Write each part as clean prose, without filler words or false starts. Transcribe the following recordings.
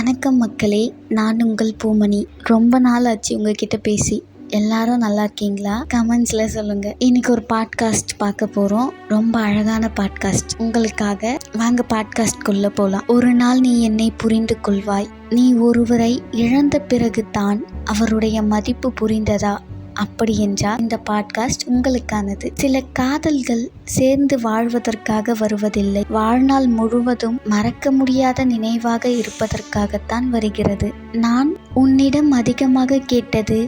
வணக்கம் மக்களே, நான் உங்கள் பூமணி. ரொம்ப நாள் ஆச்சு உங்ககிட்ட பேசி. எல்லாரும் நல்லா இருக்கீங்களா? கமெண்ட்ஸ்ல சொல்லுங்க. இன்னைக்கு ஒரு பாட்காஸ்ட் பார்க்க போறோம். ரொம்ப அழகான பாட்காஸ்ட் உங்களுக்காக. வாங்க பாட்காஸ்ட்குள்ள போலாம். ஒரு நாள் நீ என்னை புரிந்து கொள்வாய். நீ ஒருவரை இழந்த பிறகு தான் அவருடைய மதிப்பு புரிந்ததா? அப்படி என்றால் இந்த பாட்காஸ்ட் உங்களுக்கானது. சில காதல்கள் சேர்ந்து வாழ்வதற்காக வருவதில்லை, வாழ்நாள் முழுவதும் மறக்க முடியாத நினைவாக இருப்பதற்காகத்தான் வருகிறது. நான் உன்னிடம் அதிகமாக கேட்டது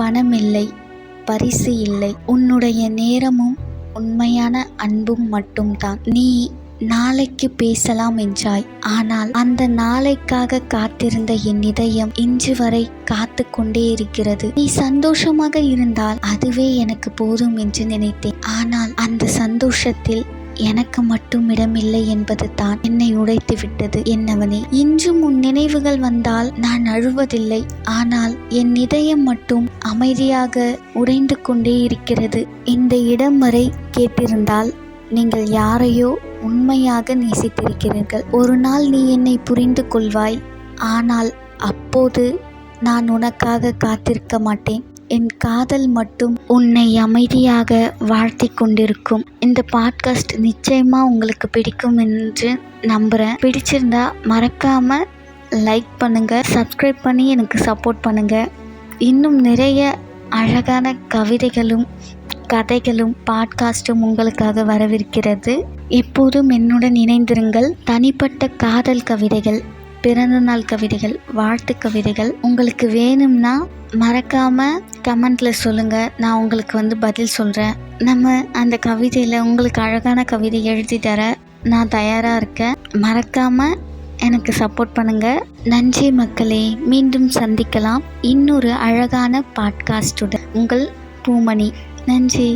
பணம் இல்லை, பரிசு இல்லை, உன்னுடைய நேரமும் உண்மையான அன்பும் மட்டும்தான். நீ நாளைக்கு பேசலாம் என்றாய், ஆனால் அந்த நாளைக்காக காத்திருந்த என் இதயம் இன்று வரை காத்து கொண்டே இருக்கிறது. நீ சந்தோஷமாக இருந்தால் அதுவே எனக்கு போதும் என்று நினைத்தேன். ஆனால் அந்த சந்தோஷத்தில் எனக்கு மட்டும் இடமில்லை என்பது தான் என்னை உடைத்து விட்டது. என்னவனே, இன்றும் உன் நினைவுகள் வந்தால் நான் அழுவதில்லை, ஆனால் என் இதயம் மட்டும் அமைதியாக உடைந்து கொண்டே இருக்கிறது. இந்த இடம் வரை கேட்டிருந்தால் நீங்கள் யாரையோ உண்மையாக நேசித்திருக்கிறீர்கள். ஒரு நாள் நீ என்னை புரிந்து கொள்வாய், ஆனால் அப்போது நான் உனக்காக காத்திருக்க மாட்டேன். என் காதல் மட்டும் உன்னை அமைதியாக வாழ்த்தி கொண்டிருக்கும். இந்த பாட்காஸ்ட் நிச்சயமா உங்களுக்கு பிடிக்கும் என்று நம்புகிறேன். பிடிச்சிருந்தா மறக்காம லைக் பண்ணுங்க, சப்ஸ்கிரைப் பண்ணி எனக்கு சப்போர்ட் பண்ணுங்க. இன்னும் நிறைய அழகான கவிதைகளும் கதைகளும் பாட்காஸ்ட்டும் உங்களுக்காக வரவிருக்கிறது. எப்போதும் என்னுடன் இணைந்திருங்கள். தனிப்பட்ட காதல் கவிதைகள், பிறந்தநாள் கவிதைகள், வாழ்த்து கவிதைகள் உங்களுக்கு வேணும்னா மறக்காம கமெண்ட்ல சொல்லுங்க. நான் உங்களுக்கு பதில் சொல்றேன். நம்ம அந்த கவிதையில உங்களுக்கு அழகான கவிதை எழுதி தர நான் தயாரா இருக்கேன். மறக்காம எனக்கு சப்போர்ட் பண்ணுங்க. நன்றி மக்களே. மீண்டும் சந்திக்கலாம் இன்னொரு அழகான பாட்காஸ்டுடன். உங்கள் பூமணி. நன்றி.